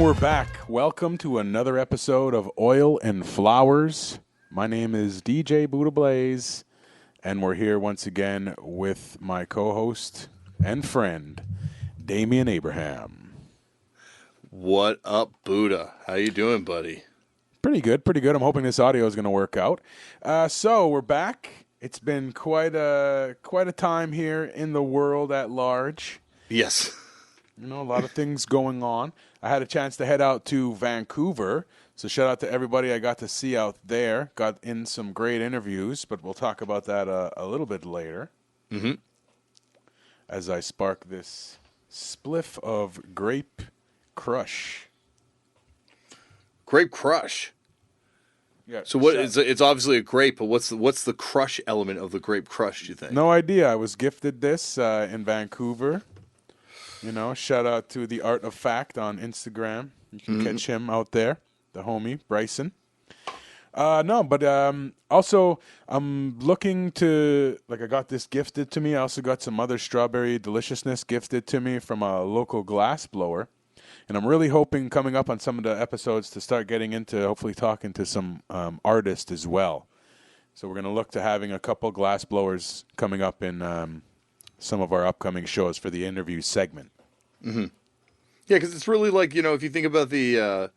And we're back. Welcome to another episode of Oil and Flowers. My name is DJ Buddha Blaze, and we're here once again with my co-host and friend, Damian Abraham. What up, Buddha? How you doing, buddy? Pretty good, pretty good. I'm hoping this audio is going to work out. So we're back. It's been quite a time here in the world at large. Yes. You know, a lot of things going on. I had a chance to head out to Vancouver, so shout out to everybody I got to see out there. Got in some great interviews, but we'll talk about that a little bit later. Mm-hmm. As I spark this spliff of Grape Crush. Grape Crush. Yeah. So what is it's obviously a grape, but what's the crush element of the Grape Crush, do you think? No idea. I was gifted this in Vancouver. You know, shout out to the Art of Fact on Instagram. You can catch him out there, the homie, Bryson. Also, I'm looking to, I got this gifted to me. I also got some other strawberry deliciousness gifted to me from a local glass blower. And I'm really hoping coming up on some of the episodes to start getting into, hopefully talking to some artists as well. So we're going to look to having a couple glass blowers coming up in some of our upcoming shows for the interview segment. Mm-hmm. Yeah, because it's really if you think about the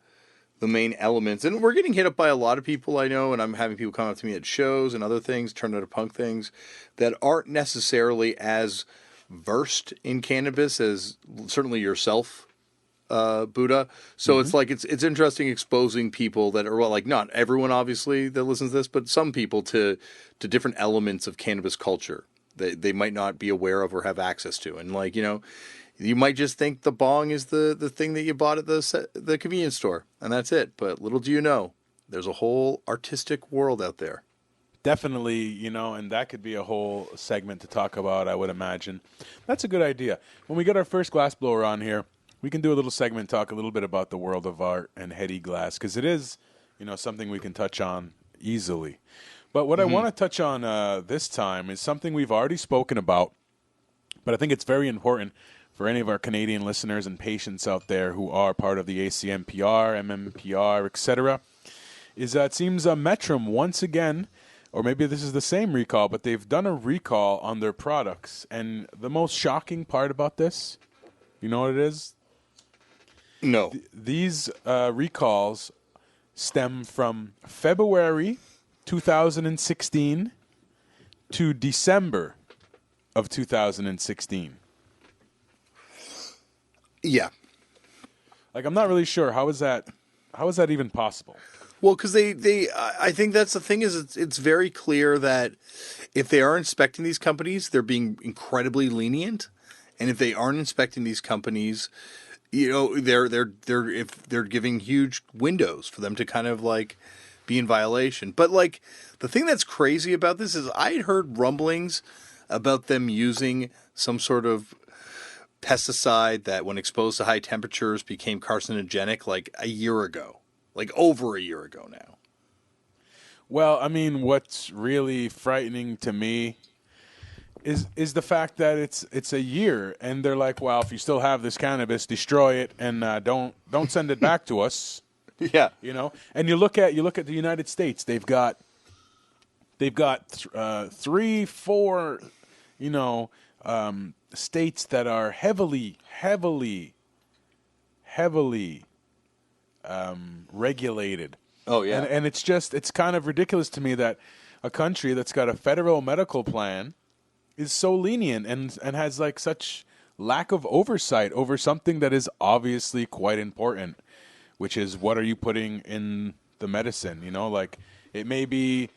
main elements, and we're getting hit up by a lot of people I know, and I'm having people come up to me at shows and other things, turn out to punk things, that aren't necessarily as versed in cannabis as certainly yourself, Buddha. So it's interesting exposing people that are not everyone obviously that listens to this, but some people to different elements of cannabis culture that they might not be aware of or have access to. And you might just think the bong is the thing that you bought at the convenience store, and that's it. But little do you know, there's a whole artistic world out there. Definitely, and that could be a whole segment to talk about, I would imagine. That's a good idea. When we get our first glass blower on here, we can do a little segment, talk a little bit about the world of art and heady glass, because it is, something we can touch on easily. But what I want to touch on this time is something we've already spoken about, but I think it's very important for any of our Canadian listeners and patients out there who are part of the ACMPR, MMPR, etc., is that it seems Metrum once again, or maybe this is the same recall, but they've done a recall on their products. And the most shocking part about this, you know what it is? No. These recalls stem from February 2016 to December of 2016. Yeah. I'm not really sure. How is that even possible? Well, because I think that's the thing is it's very clear that if they are inspecting these companies, they're being incredibly lenient. And if they aren't inspecting these companies, they're giving huge windows for them to kind of be in violation. But the thing that's crazy about this is I had heard rumblings about them using some sort of pesticide that when exposed to high temperatures became carcinogenic a year ago, over a year ago now. Well, I mean, what's really frightening to me is the fact that it's a year, and they're like, well, if you still have this cannabis, destroy it and don't send it back to us. Yeah, And you look at the United States, they've got 3, 4, states that are heavily regulated. Oh yeah, and it's kind of ridiculous to me that a country that's got a federal medical plan is so lenient and has such lack of oversight over something that is obviously quite important, which is what are you putting in the medicine? It may be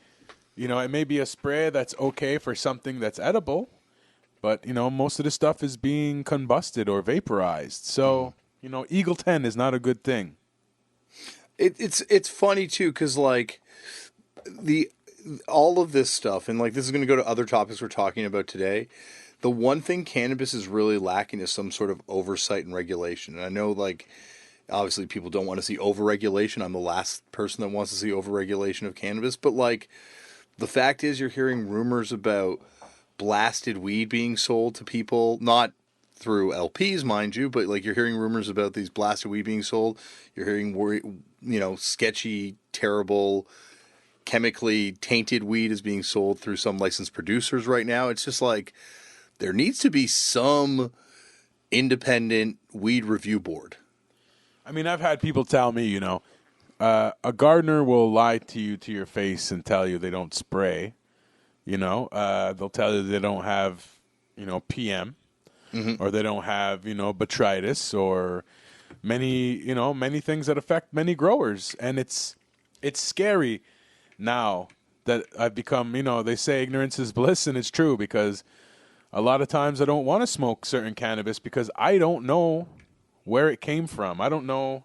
a spray that's okay for something that's edible, but most of the stuff is being combusted or vaporized. So Eagle 10 is not a good thing. It's funny too because all of this stuff, and this is going to go to other topics we're talking about today. The one thing cannabis is really lacking is some sort of oversight and regulation. And I know obviously people don't want to see overregulation. I'm the last person that wants to see overregulation of cannabis, but the fact is you're hearing rumors about blasted weed being sold to people, not through LPs, mind you, but like you're hearing rumors about these blasted weed being sold. You're hearing sketchy, terrible, chemically tainted weed is being sold through some licensed producers right now. It's just like there needs to be some independent weed review board. I mean, I've had people tell me, a gardener will lie to you to your face and tell you they don't spray. They'll tell you they don't have, PM, or they don't have, botrytis, or many things that affect many growers. And it's scary now that I've become, they say ignorance is bliss, and it's true, because a lot of times I don't want to smoke certain cannabis because I don't know where it came from. I don't know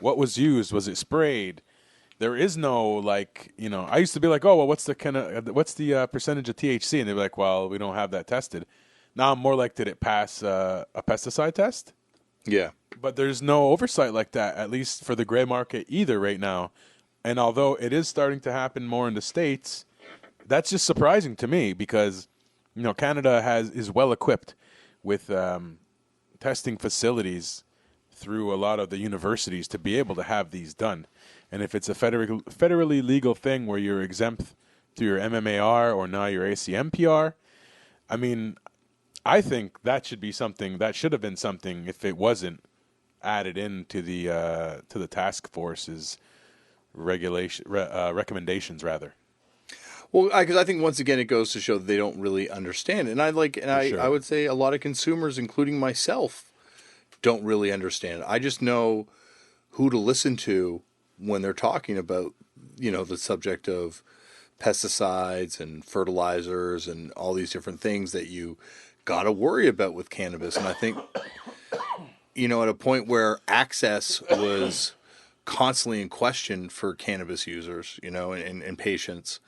what was used. Was it sprayed? There is no I used to be like, oh, well, what's the percentage of THC? And they'd be like, well, we don't have that tested. Now I'm more like, did it pass a pesticide test? Yeah. But there's no oversight like that, at least for the gray market either right now. And although it is starting to happen more in the States, that's just surprising to me because, Canada is well equipped with testing facilities through a lot of the universities to be able to have these done. And if it's a federally legal thing where you're exempt through your MMAR or now your ACMPR, I mean, I think that should have been something if it wasn't added into the task force's recommendations rather. Well, because I think once again it goes to show that they don't really understand it. I would say a lot of consumers, including myself, don't really understand it. I just know who to listen to when they're talking about, the subject of pesticides and fertilizers and all these different things that you got to worry about with cannabis. And I think, at a point where access was constantly in question for cannabis users, and patients,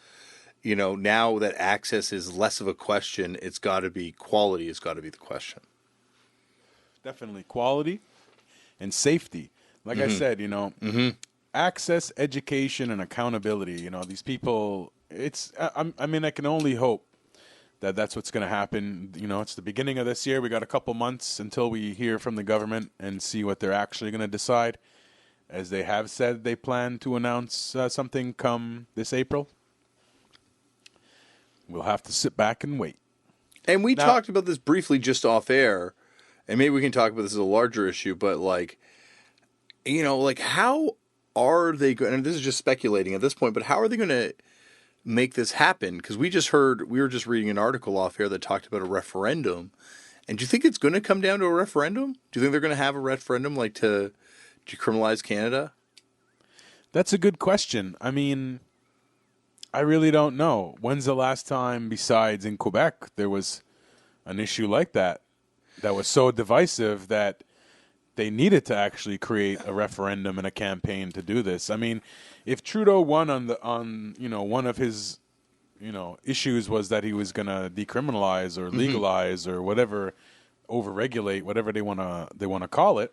now that access is less of a question, it's got to be quality. It's got to be the question. Definitely quality and safety. Like I said, access, education, and accountability. These people. I can only hope that that's what's going to happen. It's the beginning of this year. We got a couple months until we hear from the government and see what they're actually going to decide. As they have said, they plan to announce something come this April. We'll have to sit back and wait. And we talked about this briefly just off air, and maybe we can talk about this as a larger issue, but how are they going, and this is just speculating at this point, but how are they going to make this happen? Because we were just reading an article off air that talked about a referendum. And do you think it's going to come down to a referendum? Do you think they're going to have a referendum to decriminalize Canada? That's a good question. I mean, I really don't know. When's the last time, besides in Quebec, there was an issue like that was so divisive that they needed to actually create a referendum and a campaign to do this? I mean, if Trudeau won on one of his issues was that he was going to decriminalize or legalize or whatever, overregulate, whatever they want to call it,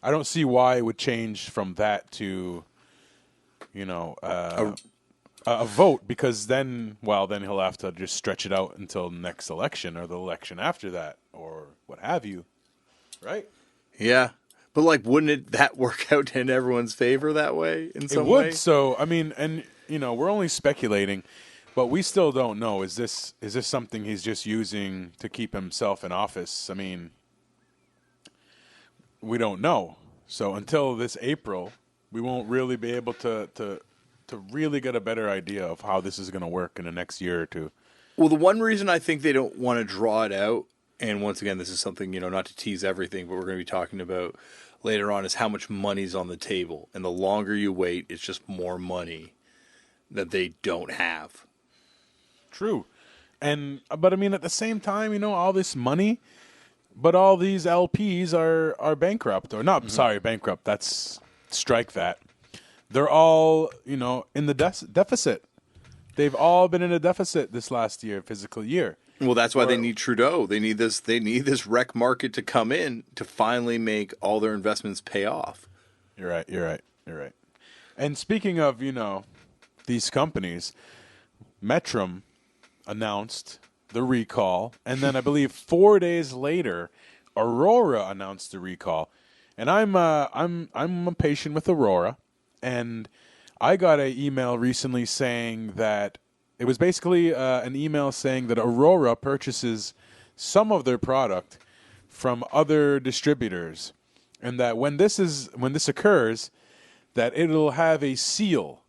I don't see why it would change from that to a vote, because then he'll have to just stretch it out until next election or the election after that or what have you, right? Yeah, but wouldn't that work out in everyone's favor that way in some way? It would. So I mean, and we're only speculating, but we still don't know. Is this something he's just using to keep himself in office? I mean, we don't know. So until this April, we won't really be able to really get a better idea of how this is going to work in the next year or two. Well, the one reason I think they don't want to draw it out, and once again, this is something, not to tease everything, but we're going to be talking about later on, is how much money's on the table. And the longer you wait, it's just more money that they don't have. True. But I mean, at the same time, all this money, but all these LPs are bankrupt, or not, sorry, bankrupt. Strike that. They're all, in the deficit. They've all been in a deficit this last year, fiscal year. Well, that's why they need Trudeau. They need this rec market to come in to finally make all their investments pay off. You're right. And speaking of, these companies, Metrum announced the recall, and then I believe 4 days later, Aurora announced a recall, and I'm patient with Aurora, and I got an email recently saying that it was basically an email saying that Aurora purchases some of their product from other distributors, and that when this occurs, that it'll have a seal,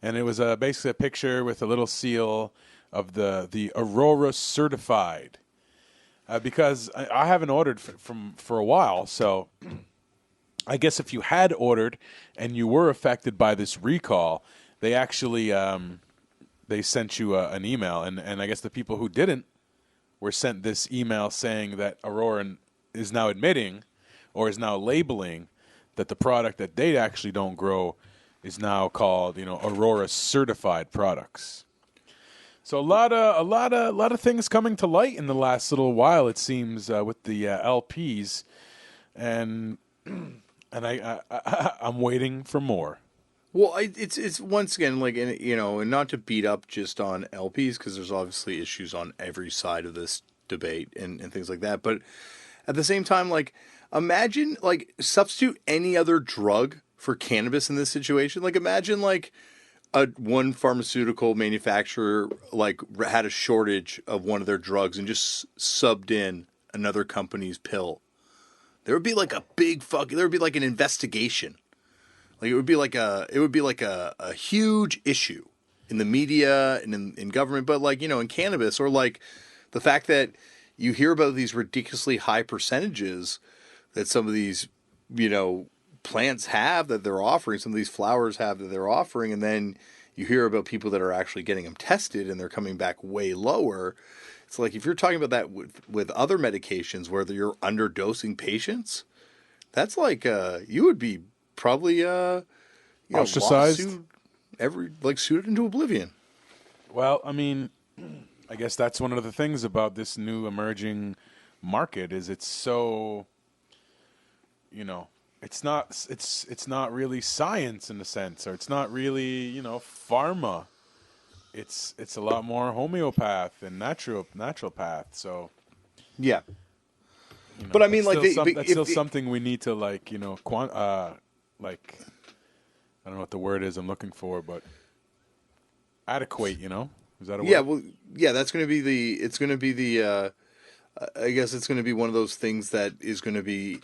and it was basically a picture with a little seal of the Aurora certified. Because I haven't ordered for a while, so I guess if you had ordered and you were affected by this recall, they actually they sent you an email, and I guess the people who didn't were sent this email saying that Aurora is now admitting or is now labeling that the product that they actually don't grow is now called, Aurora certified products. So a lot of things coming to light in the last little while, it seems, with the LPs, and I'm waiting for more. Well, it's once again like, and not to beat up just on LPs, because there's obviously issues on every side of this debate and things like that. But at the same time, like, imagine, like, substitute any other drug for cannabis in this situation. Like, imagine, like, one pharmaceutical manufacturer, like, had a shortage of one of their drugs and just subbed in another company's pill. There would be like there would be like an investigation. Like, it would be like a huge issue in the media and in government, but, like, in cannabis, or like the fact that you hear about these ridiculously high percentages that some of these, plants have that they're offering, some of these flowers have that they're offering, and then you hear about people that are actually getting them tested and they're coming back way lower. It's like, if you're talking about that with other medications where you're underdosing patients, that's like you would be probably Ostracized, suited into oblivion. Well, I mean, I guess that's one of the things about this new emerging market is it's so, it's not really science in a sense, or it's not really, pharma. It's a lot more homeopath and naturopath. So Yeah. But I mean, that's like, that's still something we need to, like, like, I don't know what the word is I'm looking for, but adequate. Is that a word? Yeah, well, yeah, that's going to be it's going to be I guess it's going to be one of those things that is going to be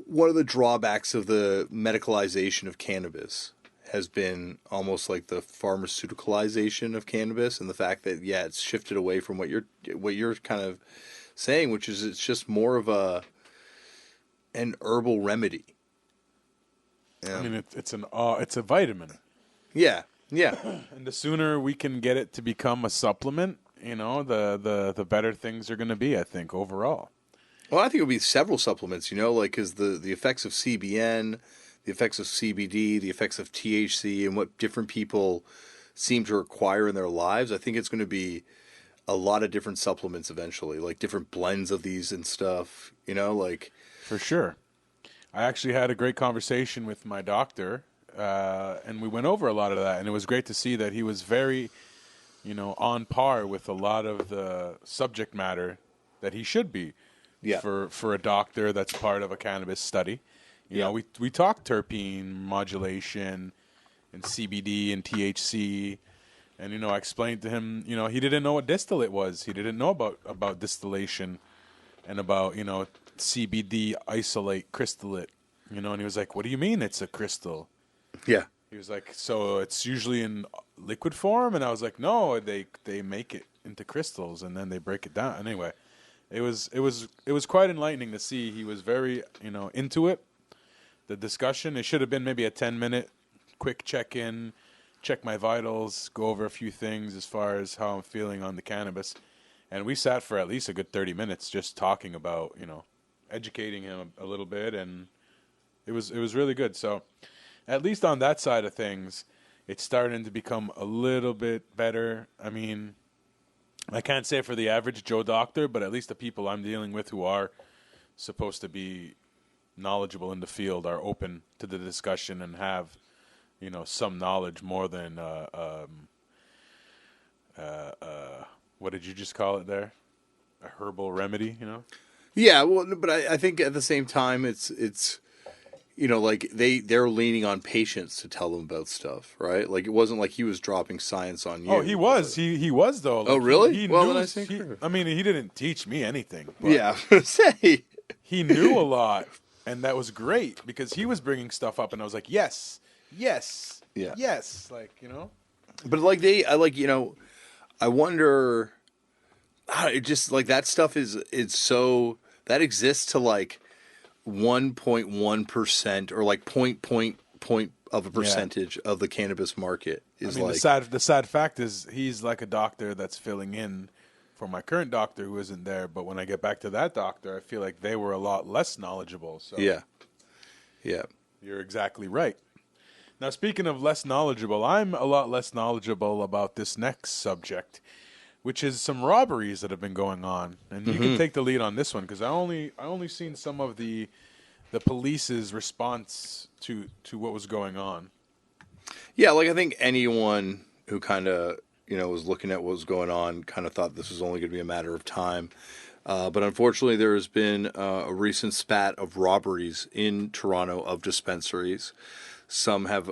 one of the drawbacks of the medicalization of cannabis has been almost like the pharmaceuticalization of cannabis, and the fact that, yeah, it's shifted away from what you're kind of saying, which is it's just more of an herbal remedy. I mean, it's a vitamin. Yeah. Yeah. And the sooner we can get it to become a supplement, the better things are going to be, I think, overall. Well, I think it'll be several supplements, like, because the effects of CBN, the effects of CBD, the effects of THC, and what different people seem to require in their lives. I think it's going to be a lot of different supplements eventually, like different blends of these and stuff, like. For sure. I actually had a great conversation with my doctor, and we went over a lot of that, and it was great to see that he was very, on par with a lot of the subject matter that he should be. Yeah. For a doctor that's part of a cannabis study. We talked terpene modulation and CBD and THC, and I explained to him, he didn't know what distillate was. He didn't know about distillation and about, CBD isolate crystallate, and he was like, "What do you mean it's a crystal?" Yeah. He was like, "So it's usually in liquid form?" And I was like, "No, they make it into crystals and then they break it down." Anyway, it was quite enlightening to see he was very, into it. The discussion, it should have been maybe a 10-minute quick check-in, check my vitals, go over a few things as far as how I'm feeling on the cannabis. And we sat for at least a good 30 minutes just talking about, educating him a little bit, and it was really good. So at least on that side of things, it's starting to become a little bit better. I mean, I can't say for the average Joe doctor, but at least the people I'm dealing with who are supposed to be knowledgeable in the field are open to the discussion and have, some knowledge more than what did you just call it there? A herbal remedy, Yeah, well, but I think at the same time, it's like they're leaning on patients to tell them about stuff, right? Like it wasn't like he was dropping science on Oh, you. he It was was. He was though. oh, Like really? he Well, then knew. I think, I mean, he didn't teach me anything, but yeah, say, he knew a lot, and that was great because he was bringing stuff up, and I was like, yes, yes, yeah. yes, But like I like I wonder. It just like that stuff is it's so that exists to like 1.1% or like point of a Yeah. percentage of the cannabis market I is mean, like the sad fact is he's like a doctor that's filling in for my current doctor who isn't there. But when I get back to that doctor, I feel like they were a lot less knowledgeable. So yeah, yeah. you're exactly right. Now, speaking of less knowledgeable, I'm a lot less knowledgeable about this next subject, which is some robberies that have been going on. And you can take the lead on this one because I only seen some of the police's response to what was going on. Yeah, like I think anyone who kind of was looking at what was going on kind of thought this was only going to be a matter of time. But unfortunately, there has been a recent spat of robberies in Toronto of dispensaries. Some have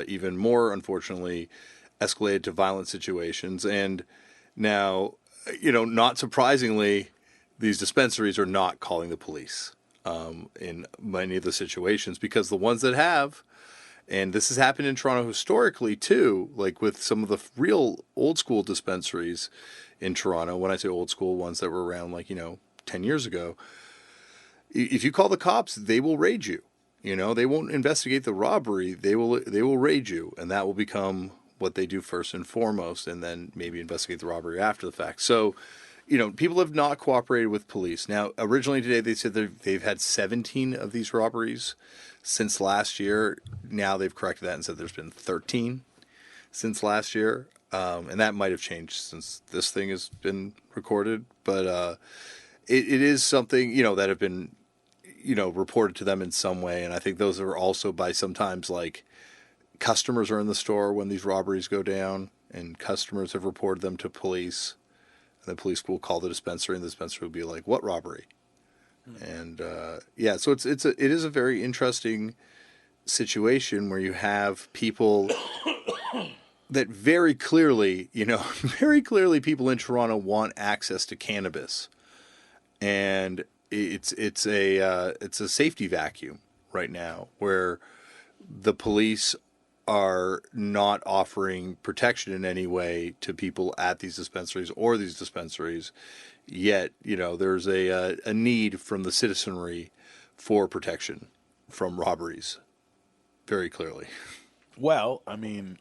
even more, unfortunately, escalated to violent situations. And now, not surprisingly, these dispensaries are not calling the police in many of the situations because the ones that have, and this has happened in Toronto historically too, like with some of the real old school dispensaries in Toronto. When I say old school, ones that were around like 10 years ago, if you call the cops, they will raid you. They won't investigate the robbery. They will raid you, and that will become what they do first and foremost, and then maybe investigate the robbery after the fact. So, people have not cooperated with police. Now, originally today they said they've had 17 of these robberies since last year. Now they've corrected that and said there's been 13 since last year, and that might have changed since this thing has been recorded. But it is something that have been reported to them in some way, and I think those are also by sometimes like customers are in the store when these robberies go down, and customers have reported them to police, and the police will call the dispensary, and the dispensary will be like, "What robbery?" And yeah, so it is a very interesting situation where you have people that very clearly, very clearly people in Toronto want access to cannabis, and it's a safety vacuum right now where the police are not offering protection in any way to people at these dispensaries or these dispensaries. Yet, there's a need from the citizenry for protection from robberies, very clearly. Well, I mean,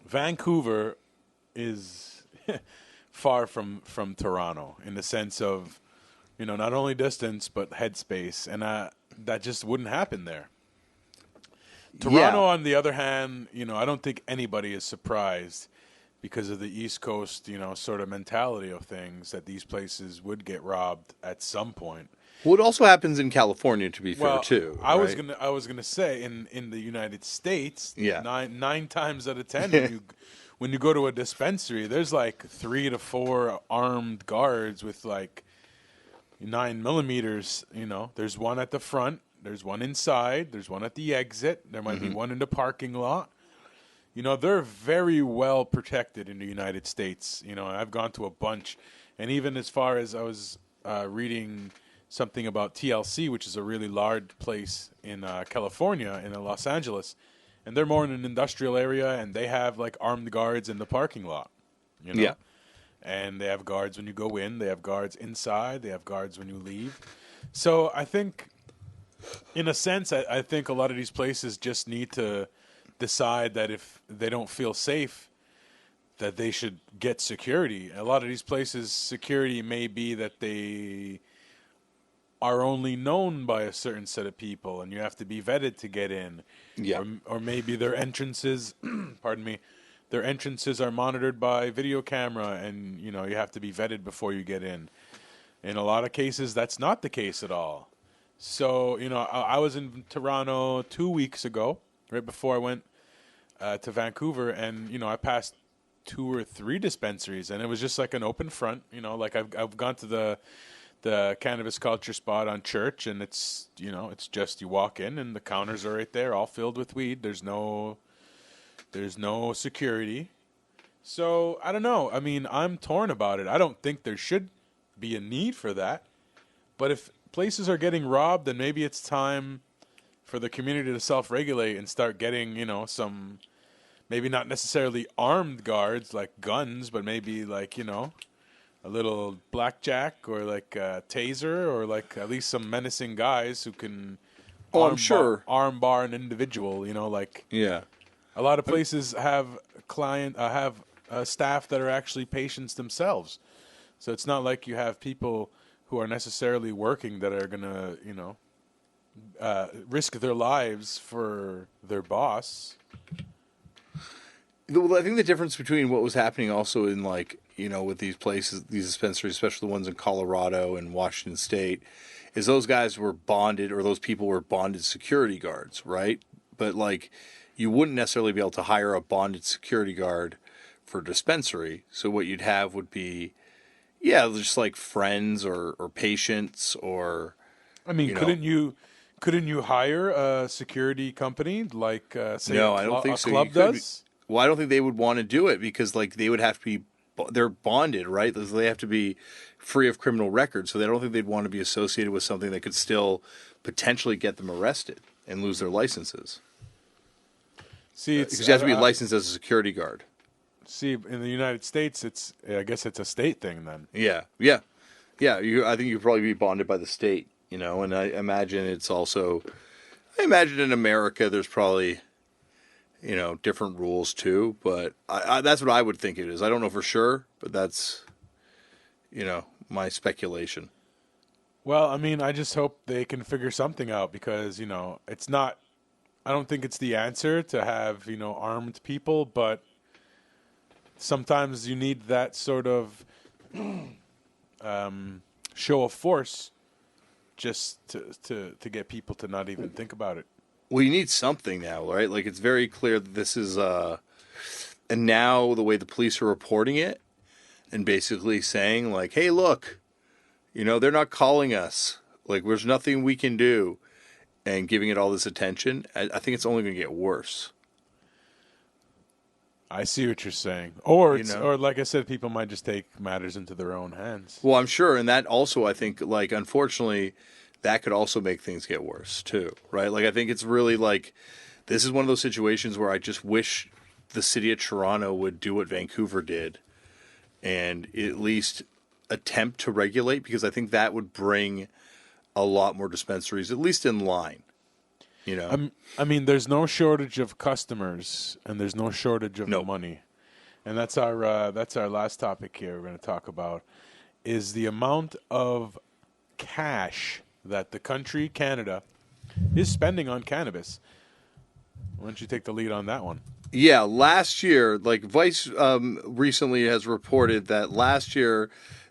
Vancouver is far from Toronto in the sense of, not only distance but headspace, and that just wouldn't happen there. Toronto, Yeah, on the other hand, I don't think anybody is surprised because of the East Coast, sort of mentality of things that these places would get robbed at some point. well, it also happens in California, to be fair, Well, too. I was Right? gonna say in the United States, Yeah. nine times out of 10 when you go to a dispensary, there's like 3 to 4 armed guards with like 9 millimeters. There's one at the front, there's one inside, there's one at the exit, there might be one in the parking lot. They're very well protected in the United States. I've gone to a bunch, and even as far as I was reading something about TLC, which is a really large place in California, in Los Angeles, and they're more in an industrial area, and they have like armed guards in the parking lot. You know, Yeah. and they have guards when you go in, they have guards inside, they have guards when you leave. So I think, in a sense, I think a lot of these places just need to decide that if they don't feel safe, that they should get security. A lot of these places, security may be that they are only known by a certain set of people, and you have to be vetted to get in. Yeah. Or maybe their entrances, pardon me, their entrances are monitored by video camera, and you have to be vetted before you get in. In a lot of cases, that's not the case at all. So I was in Toronto 2 weeks ago, right before I went to Vancouver, and I passed 2 or 3 dispensaries, and it was just like an open front. Like I've gone to the the cannabis culture spot on Church, and it's it's just you walk in and the counters are right there, all filled with weed. There's no security. So I don't know. I mean, I'm torn about it. I don't think there should be a need for that. But if places are getting robbed, then maybe it's time for the community to self-regulate and start getting, some, maybe not necessarily armed guards like guns, but maybe like, a little blackjack or like a taser or like at least some menacing guys who can I'm sure arm bar an individual, like yeah. a lot of places have staff that are actually patients themselves. So it's not like you have people who are necessarily working that are going to, risk their lives for their boss. Well, I think the difference between what was happening also in with these places, these dispensaries, especially the ones in Colorado and Washington State, is those guys were bonded, or those people were bonded security guards, right? But you wouldn't necessarily be able to hire a bonded security guard for a dispensary. So what you'd have would be, just like friends or patients or. I mean, couldn't you hire a security company like say no, I don't think a so. club does? Well, I don't think they would want to do it because they would have to be, they're bonded, right? They have to be free of criminal records. So I don't think they'd want to be associated with something that could still potentially get them arrested and lose their licenses. See, because you have to be licensed as a security guard. See, in the United States, I guess it's a state thing then. Yeah. I think you'd probably be bonded by the state, and I imagine in America there's probably, different rules too, but that's what I would think it is. I don't know for sure, but that's, my speculation. Well, I mean, I just hope they can figure something out because, it's not, I don't think it's the answer to have, armed people, but sometimes you need that sort of show of force just to get people to not even think about it. Well, you need something now, right? It's very clear that this is, and now the way the police are reporting it and basically saying hey, look, they're not calling us. There's nothing we can do, and giving it all this attention. I think it's only going to get worse. I see what you're saying. Or like I said, people might just take matters into their own hands. Well, I'm sure. And that also, I think, unfortunately, that could also make things get worse too, right? I think it's really this is one of those situations where I just wish the city of Toronto would do what Vancouver did and at least attempt to regulate, because I think that would bring a lot more dispensaries, at least in line. I mean, there's no shortage of customers, and there's no shortage of money, and that's our last topic here. We're going to talk about is the amount of cash that the country Canada is spending on cannabis. Why don't you take the lead on that one? Yeah, last year, Vice recently has reported that last year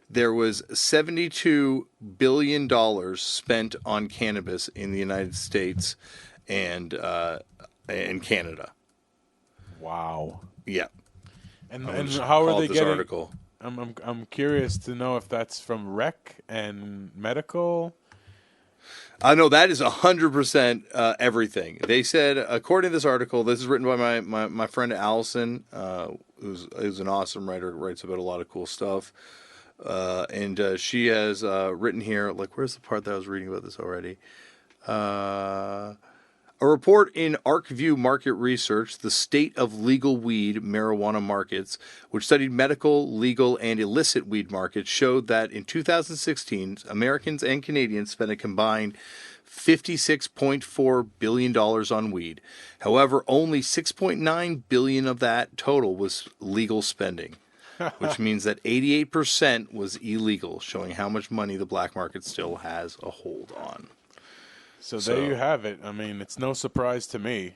there was $72 billion spent on cannabis in the United States and Canada. Wow. Yeah. And how are they getting? Article. I'm curious to know if that's from rec and medical. No, that is 100% everything. They said, according to this article, this is written by my friend Allison, who's an awesome writer, writes about a lot of cool stuff. And she has written here, where's the part that I was reading about this already? A report in ArcView Market Research, the state of legal weed marijuana markets, which studied medical, legal, and illicit weed markets, showed that in 2016, Americans and Canadians spent a combined $56.4 billion on weed. However, only $6.9 billion of that total was legal spending, which means that 88% was illegal, showing how much money the black market still has a hold on. So there you have it. I mean, it's no surprise to me.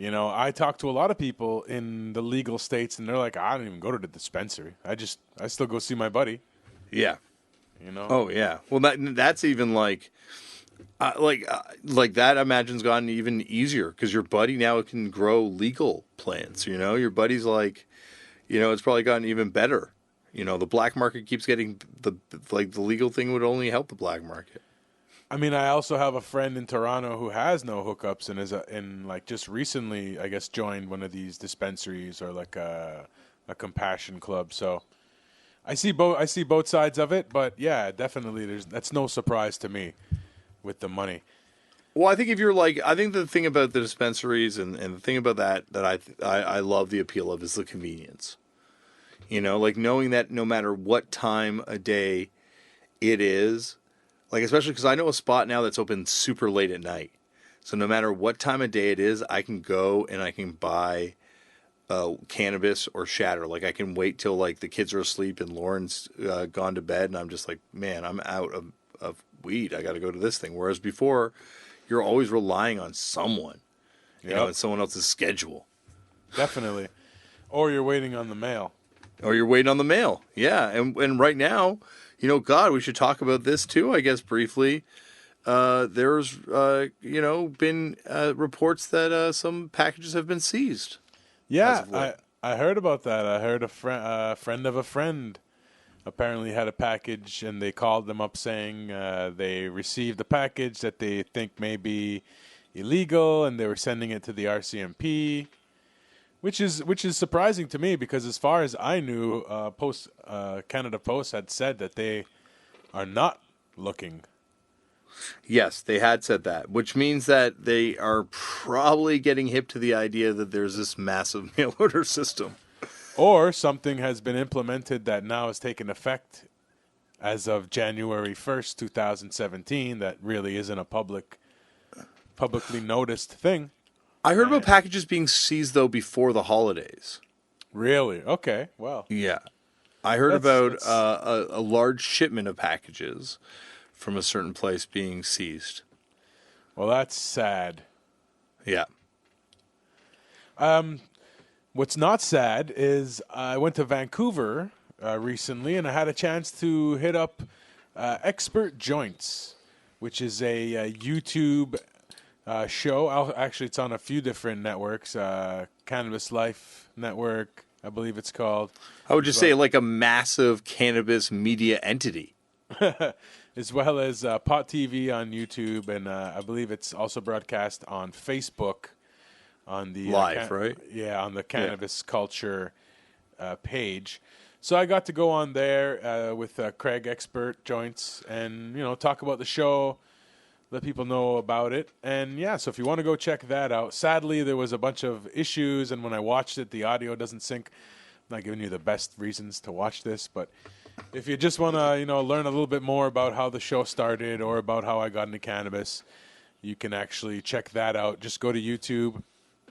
I talk to a lot of people in the legal states, and they're like, I don't even go to the dispensary. I still go see my buddy. Yeah. Oh, yeah. Well, that's even like that, I imagine's gotten even easier because your buddy now can grow legal plants. Your buddy's it's probably gotten even better. You know, the black market keeps getting the legal thing would only help the black market. I mean, I also have a friend in Toronto who has no hookups and is just recently, I guess, joined one of these dispensaries or like a compassion club. So I see both. I see both sides of it, but yeah, definitely, that's no surprise to me with the money. Well, I think if you're like, I think the thing about the dispensaries and the thing about that I love the appeal of is the convenience. You know, like knowing that no matter what time of day it is, like especially because I know a spot now that's open super late at night. So no matter what time of day it is, I can go and I can buy cannabis or shatter. Like I can wait till like the kids are asleep and Lauren's gone to bed, and I'm just like, man, I'm out of weed. I got to go to this thing. Whereas before, you're always relying on someone, you know, and someone else's schedule. Definitely. Or you're waiting on the mail. Or you're waiting on the mail. Yeah. And right now, you know, God, we should talk about this too, I guess, briefly. There's, been reports that some packages have been seized. Yeah, I heard about that. I heard a friend of a friend apparently had a package, and they called them up saying they received a package that they think may be illegal, and they were sending it to the RCMP, which is surprising to me because as far as I knew, Canada Post had said that they are not looking. Yes, they had said that, which means that they are probably getting hip to the idea that there's this massive mail order system. Or something has been implemented that now has taken effect as of January 1st, 2017, that really isn't a publicly noticed thing. I heard about packages being seized, though, before the holidays. Really? Okay, well. Yeah. I heard about a large shipment of packages from a certain place being seized. Well, that's sad. Yeah. What's not sad is I went to Vancouver recently, and I had a chance to hit up Expert Joints, which is a YouTube show. Actually, it's on a few different networks. Cannabis Life Network, I believe it's called. I would just say like a massive cannabis media entity. As well as Pot TV on YouTube, and I believe it's also broadcast on Facebook. On the live, right? Yeah, on the cannabis culture page. So I got to go on there with Craig Expert Joints and, talk about the show, let people know about it. And, yeah, so if you want to go check that out. Sadly, there was a bunch of issues, and when I watched it, the audio doesn't sync. I'm not giving you the best reasons to watch this, but if you just want to, learn a little bit more about how the show started or about how I got into cannabis, you can actually check that out. Just go to YouTube.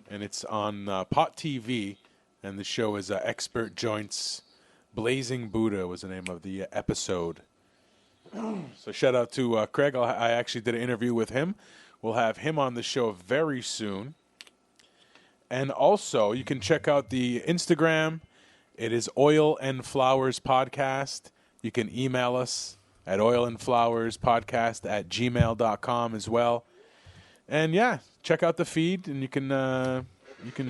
And it's on Pot TV, and the show is Expert Joints. Blazing Buddha was the name of the episode. So shout out to Craig. I actually did an interview with him. We'll have him on the show very soon. And also, you can check out the Instagram. It is Oil and Flowers Podcast. You can email us at oilandflowerspodcast@gmail.com as well. And yeah, check out the feed, and you can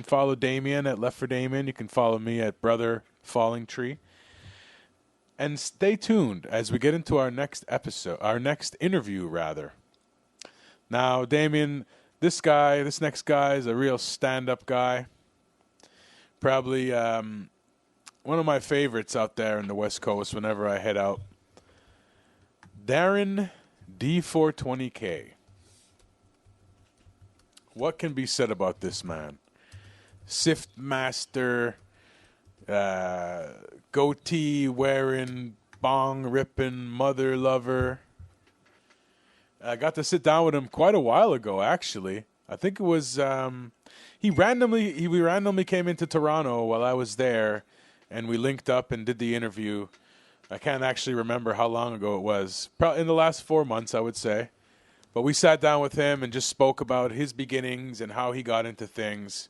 follow Damien at Left for Damien. You can follow me at Brother Falling Tree. And stay tuned as we get into our next interview rather. Now, Damien, this next guy is a real stand-up guy. Probably one of my favorites out there in the West Coast whenever I head out. Darren D420K. What can be said about this man? Sift master, goatee wearing, bong ripping, mother lover. I got to sit down with him quite a while ago, actually. I think it was we randomly came into Toronto while I was there, and we linked up and did the interview. I can't actually remember how long ago it was. Probably in the last 4 months, I would say. But we sat down with him and just spoke about his beginnings and how he got into things.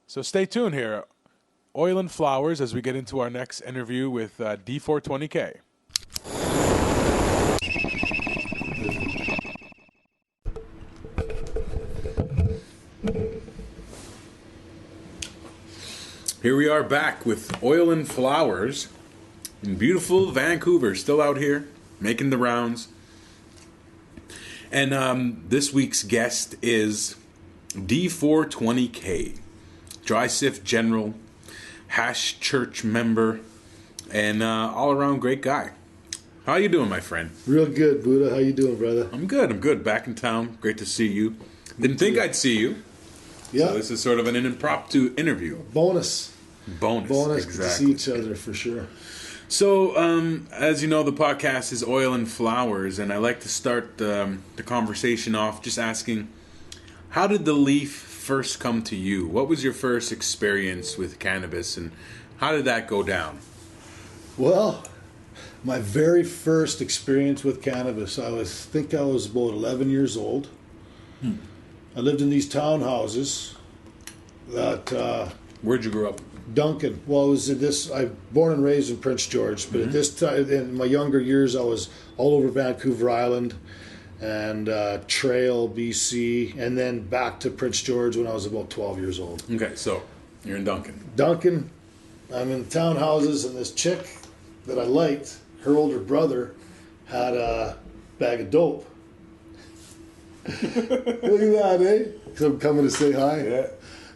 So stay tuned here. Oil and Flowers as we get into our next interview with D420K. Here we are back with Oil and Flowers. in beautiful Vancouver, still out here making the rounds. And this week's guest is D420K, Dry Sift General, Hash Church member, and all-around great guy. How you doing, my friend? Real good, Buddha. How you doing, brother? I'm good. Back in town. Great to see you. Didn't think I'd see you. Yeah. So this is sort of an impromptu interview. Bonus Exactly. to see each other for sure. So, as you know, the podcast is Oil and Flowers, and I like to start the conversation off just asking, how did the leaf first come to you? What was your first experience with cannabis, and how did that go down? Well, my very first experience with cannabis, I think I was about 11 years old. I lived in these townhouses that... Where'd you grow up? Duncan. Well, I was in this. I'm born and raised in Prince George, but at this time, in my younger years, I was all over Vancouver Island and Trail, BC, and then back to Prince George when I was about 12 years old. Okay, so you're in Duncan. Duncan, I'm in townhouses, and this chick that I liked, her older brother, had a bag of dope. Look at that, eh? So I'm coming to say hi. Yeah.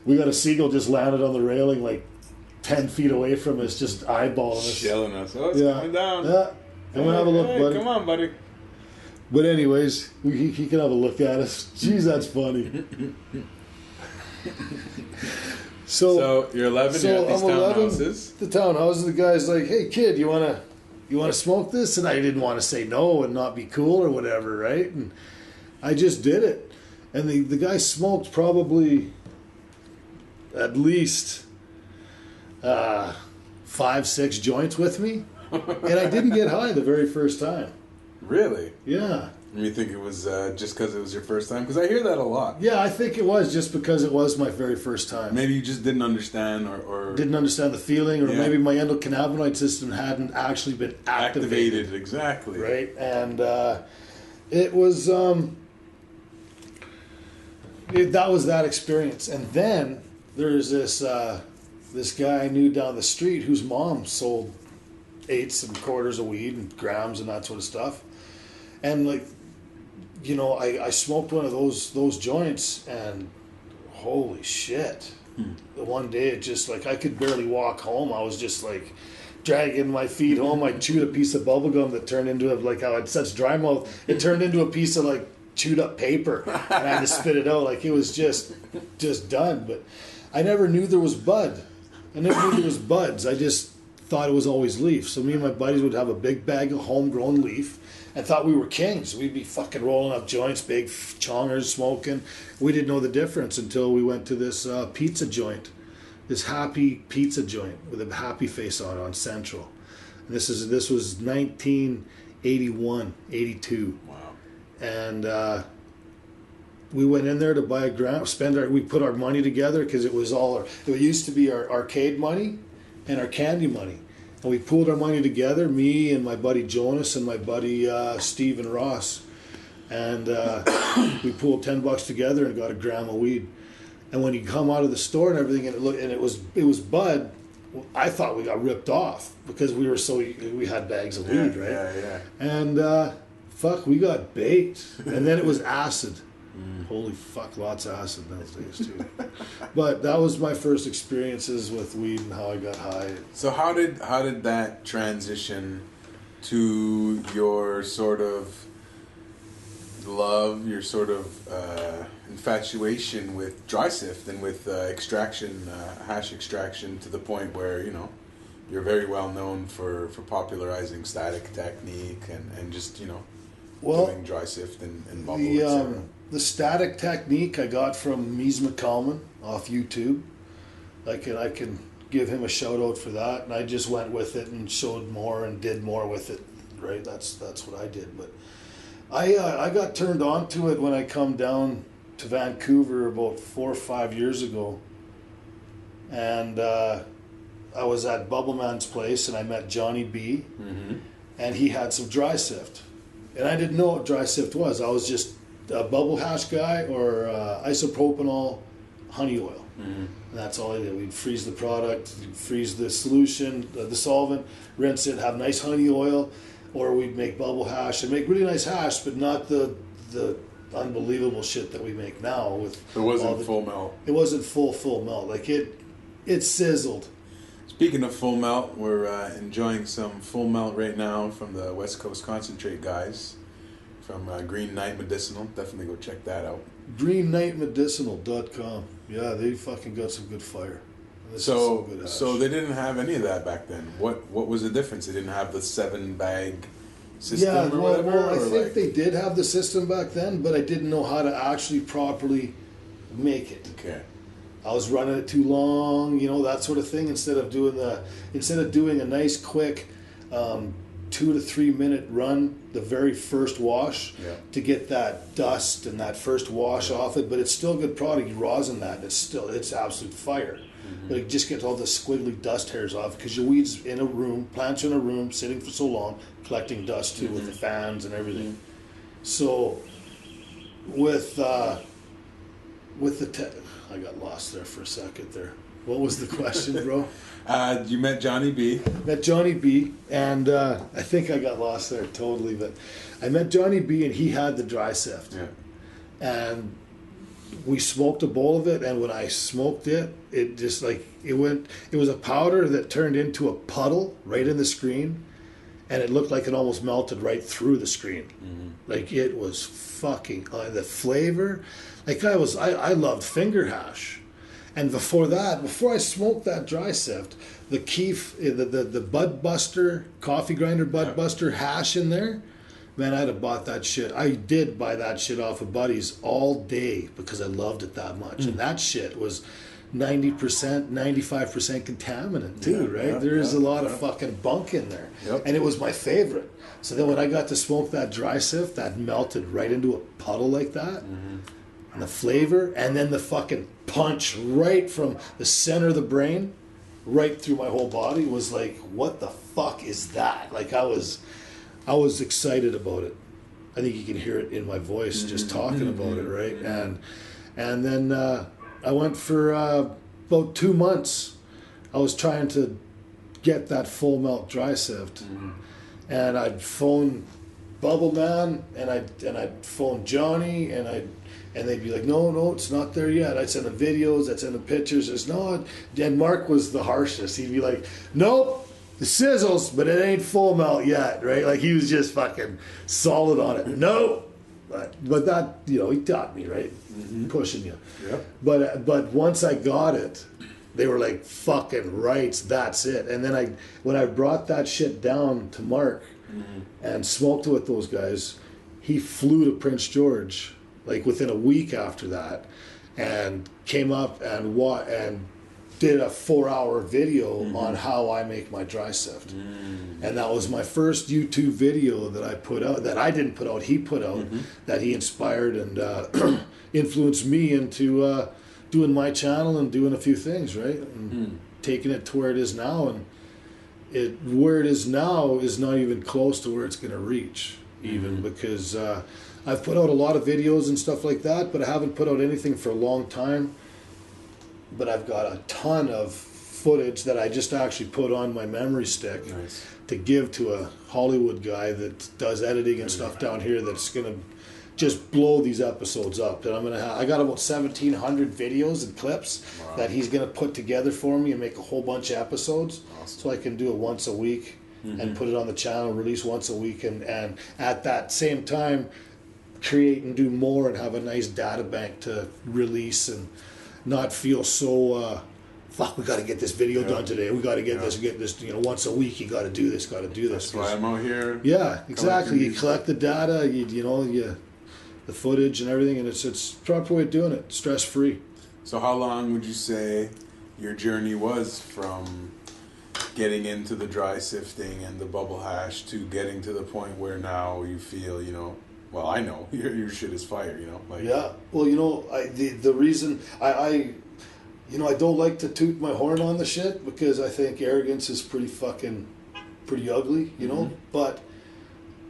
We got a seagull just landed on the railing like 10 feet away from us, just eyeballing us. Yelling us. Oh, it's coming down. Yeah. Come have a look, buddy. Come on, buddy. But anyways, he can have a look at us. Jeez, that's funny. So you're 11. You're at these townhouses. The townhouses. The guy's like, "Hey, kid, you wanna smoke this?" And I didn't want to say no and not be cool or whatever, right? And I just did it. And the guy smoked probably at least 5-6 joints with me, and I didn't get high the very first time. Really? Yeah. You think it was just because it was your first time? Because I hear that a lot. Yeah, I think it was just because it was my very first time. Maybe you just didn't understand or Didn't understand the feeling, or Yeah. maybe my endocannabinoid system hadn't actually been activated. Exactly. Right? And it was... that was that experience. And then there's this guy I knew down the street whose mom sold eighths and quarters of weed and grams and that sort of stuff. And like, you know, I smoked one of those joints, and holy shit. The one day it just like, I could barely walk home. I was just like dragging my feet home. I chewed a piece of bubble gum that turned into like how I had such dry mouth. It turned into a piece of like chewed up paper, and I had to spit it out. Like it was just done. But I never knew there was bud. I never knew there was buds. I just thought it was always leaf. So me and my buddies would have a big bag of homegrown leaf and thought we were kings. We'd be fucking rolling up joints, big chongers, smoking. We didn't know the difference until we went to this pizza joint, this Happy Pizza joint with a happy face on Central. And this was 1981, 82. Wow. And we went in there to buy a gram, we put our money together because it used to be our arcade money and our candy money. And we pooled our money together, me and my buddy Jonas and my buddy Stephen Ross. And we pooled $10 together and got a gram of weed. And when you come out of the store and everything, and it was bud, I thought we got ripped off because we had bags of weed, right? Yeah. And fuck, we got baked. And then it was acid. Holy fuck, lots of acid those days too. But that was my first experiences with weed and how I got high. So how did that transition to your sort of love, your sort of infatuation with dry sift and with extraction, hash extraction, to the point where, you know, you're very well known for popularizing static technique and just, you know, doing dry sift and bubble, etc. The static technique I got from Mies McCalman off YouTube. I can give him a shout out for that, and I just went with it and showed more and did more with it. Right, that's what I did. But I got turned on to it when I come down to Vancouver about 4 or 5 years ago, and I was at Bubbleman's place and I met Johnny B, and he had some dry sift, and I didn't know what dry sift was. I was just a bubble hash guy or isopropanol honey oil. And that's all I did. We'd freeze the product, freeze the solution, the solvent, rinse it, have nice honey oil, or we'd make bubble hash and make really nice hash, but not the unbelievable shit that we make now. With It wasn't full melt. It wasn't full melt. Like it sizzled. Speaking of full melt, we're enjoying some full melt right now from the West Coast Concentrate guys from Green Knight Medicinal. Definitely go check that out. GreenKnightMedicinal.com. Yeah, they fucking got some good fire. This is some good hash. So they didn't have any of that back then. What was the difference? They didn't have the 7-bag system or whatever? Well, I think they did have the system back then, but I didn't know how to actually properly make it. Okay. I was running it too long, that sort of thing. Instead of doing a nice quick 2 to 3 minute run, the very first wash, to get that dust and that first wash off it. But it's still good product. You rosin that, it's absolute fire. But it just gets all the squiggly dust hairs off because your weeds in a room, plants in a room, sitting for so long, collecting dust too with the fans and everything. So with I got lost there for a second there. What was the question, bro? You met Johnny B. Met Johnny B, and I think I got lost there totally, but I met Johnny B, and he had the dry sift. Yeah. And we smoked a bowl of it, and when I smoked it, it just it was a powder that turned into a puddle right in the screen, and it looked like it almost melted right through the screen. Like it was fucking, the flavor, I loved finger hash. And before I smoked that dry sift, the Keef, the Bud Buster, coffee grinder Bud Buster hash in there, man, I'd have bought that shit. I did buy that shit off of buddies all day because I loved it that much. And that shit was 90%, 95% contaminant too, right? There's a lot of fucking bunk in there. And it was my favorite. So then when I got to smoke that dry sift, that melted right into a puddle like that. And the flavor, and then the fucking punch right from the center of the brain right through my whole body was like, what the fuck is that? Like I was excited about it. I think you can hear it in my voice just talking about it, right? And then I went for about 2 months. I was trying to get that full melt dry sift, and I'd phone Bubble Man, and I'd phone Johnny, and they'd be like, no, it's not there yet. I'd send the videos, I'd send the pictures. It's not. And Mark was the harshest. He'd be like, nope, it sizzles, but it ain't full melt yet, right? Like he was just fucking solid on it. No, but that, he taught me, right? Pushing you. Yeah. But once I got it, they were like, fucking rights, that's it. And then when I brought that shit down to Mark and smoked it with those guys, he flew to Prince George like within a week after that, and came up and did a 4-hour video on how I make my dry sift. And that was my first YouTube video that I put out, that I didn't put out, he put out, that he inspired and influenced me into doing my channel and doing a few things, right? And taking it to where it is now. And where it is now is not even close to where it's going to reach, even because I've put out a lot of videos and stuff like that, but I haven't put out anything for a long time. But I've got a ton of footage that I just actually put on my memory stick to give to a Hollywood guy that does editing and stuff down here that's going to just blow these episodes up. And I got about 1,700 videos and clips that he's going to put together for me and make a whole bunch of episodes. So I can do it once a week and put it on the channel, release once a week, and at that same time create and do more and have a nice data bank to release and not feel so fuck, we got to get this video done today, we got to get this once a week you got to do this. That's why I'm out here. Yeah, exactly. You collect the data, the footage and everything, and it's a proper way of doing it, stress free. So how long would you say your journey was from getting into the dry sifting and the bubble hash to getting to the point where now you feel, well, I know your shit is fire, Yeah. Well, the reason I don't like to toot my horn on the shit because I think arrogance is pretty ugly, But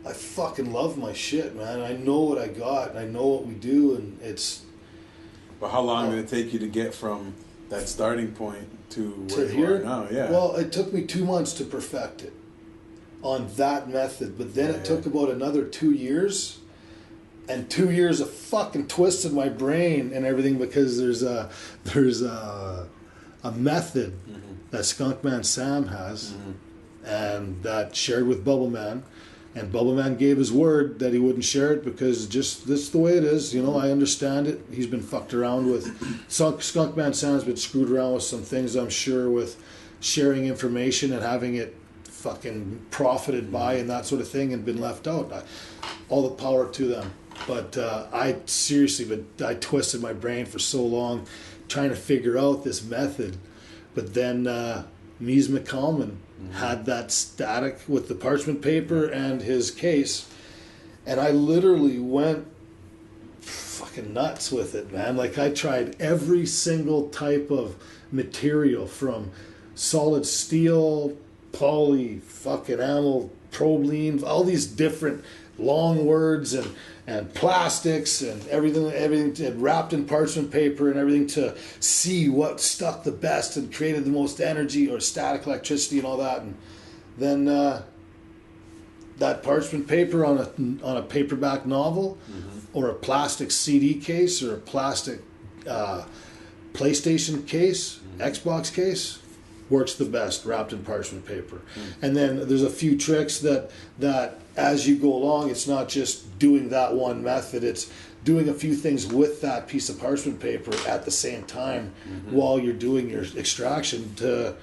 I fucking love my shit, man. I know what I got, and I know what we do, and it's. But how long did it take you to get from that starting point to where you here are now? Yeah. Well, it took me 2 months to perfect it on that method, but then it took about another 2 years, and 2 years of fucking twisted my brain and everything, because there's a method that Skunkman Sam has, and that shared with Bubble Man. And Bubble Man gave his word that he wouldn't share it, because just this is the way it is. You know, I understand it. He's been fucked around with. Skunkman Sam's been screwed around with some things, I'm sure, with sharing information and having it fucking profited by and that sort of thing, and been left out. All the power to them. But I twisted my brain for so long trying to figure out this method. But then Mies McCalman had that static with the parchment paper and his case, and I literally went fucking nuts with it, man. Like, I tried every single type of material, from solid steel, poly, fucking amyl, Proline, all these different long words, and plastics and everything wrapped in parchment paper and everything, to see what stuck the best and created the most energy or static electricity and all that. And then that parchment paper on a paperback novel, or a plastic CD case, or a plastic PlayStation case, Xbox case, works the best wrapped in parchment paper. And then there's a few tricks that as you go along, it's not just doing that one method, it's doing a few things with that piece of parchment paper at the same time while you're doing your extraction, to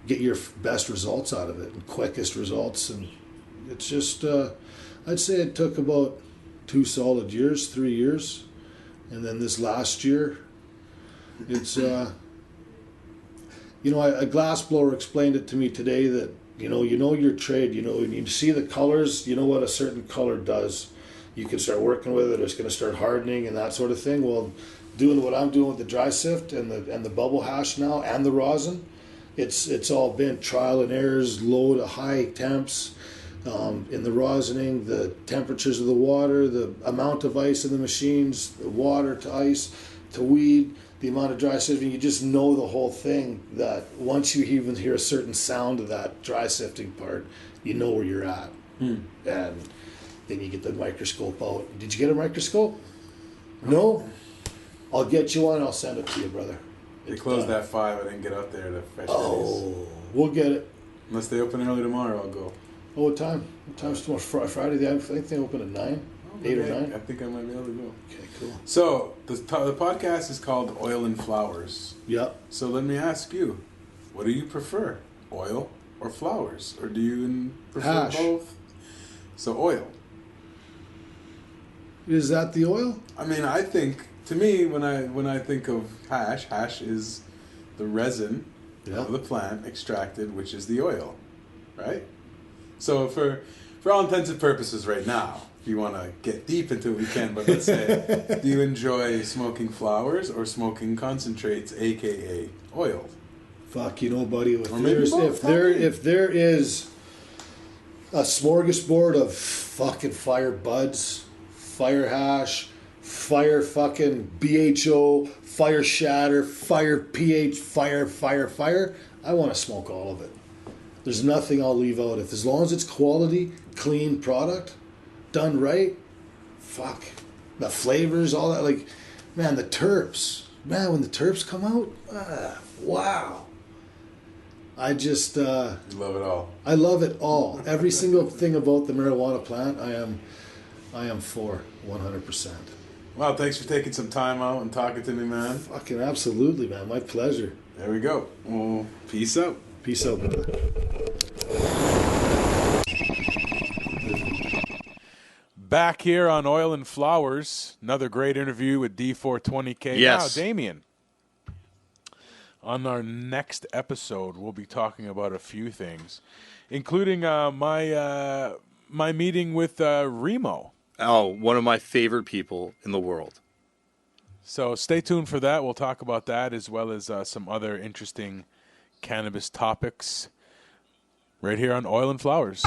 get your best results out of it and quickest results. And it's just I'd say it took about 2 solid years, 3 years, and then this last year it's you know, a glassblower explained it to me today, that you know your trade, when you see the colors, you know what a certain color does. You can start working with it, it's going to start hardening and that sort of thing. Well, doing what I'm doing with the dry sift and the bubble hash now, and the rosin, it's all been trial and errors, low to high temps, in the rosining, the temperatures of the water, the amount of ice in the machines, the water to ice to weed, the amount of dry sifting. You just know the whole thing, that once you even hear a certain sound of that dry sifting part, you know where you're at. And then you get the microscope out. Did you get a microscope? No? I'll get you one, I'll send it to you, brother. They closed at 5. I didn't get up there to fetch these. We'll get it. Unless they open early tomorrow, I'll go. Oh, what time? What time's tomorrow? Friday? I think they open at 9? 8 or 9? I think I might be able to go. Okay, cool. So, the podcast is called Oil and Flowers. Yep. So let me ask you, what do you prefer, oil or flowers? Or do you prefer Hash. both? So oil. Is that the oil? I mean, I think, to me, when I think of hash is the resin of the plant extracted, which is the oil, right? So for all intents and purposes right now, if you want to get deep into it, we can, but let's say, do you enjoy smoking flowers or smoking concentrates, aka oil? Fuck, buddy. If If there is a smorgasbord of fucking fire buds, fire hash, fire fucking BHO, fire shatter, fire pH, fire, I want to smoke all of it. There's nothing I'll leave out. As long as it's quality, clean product, done right, fuck. The flavors, all that, like, man, the terps. Man, when the terps come out, wow. I just... you love it all. I love it all. Every single thing about the marijuana plant, I am for 100%. Well, thanks for taking some time out and talking to me, man. Fucking absolutely, man. My pleasure. There we go. Well, peace out. Peace out, brother. Back here on Oil and Flowers, another great interview with D420K. Yes. Now, Damien, on our next episode, we'll be talking about a few things, including my meeting with Remo. Oh, one of my favorite people in the world. So stay tuned for that. We'll talk about that as well as some other interesting cannabis topics right here on Oil and Flowers.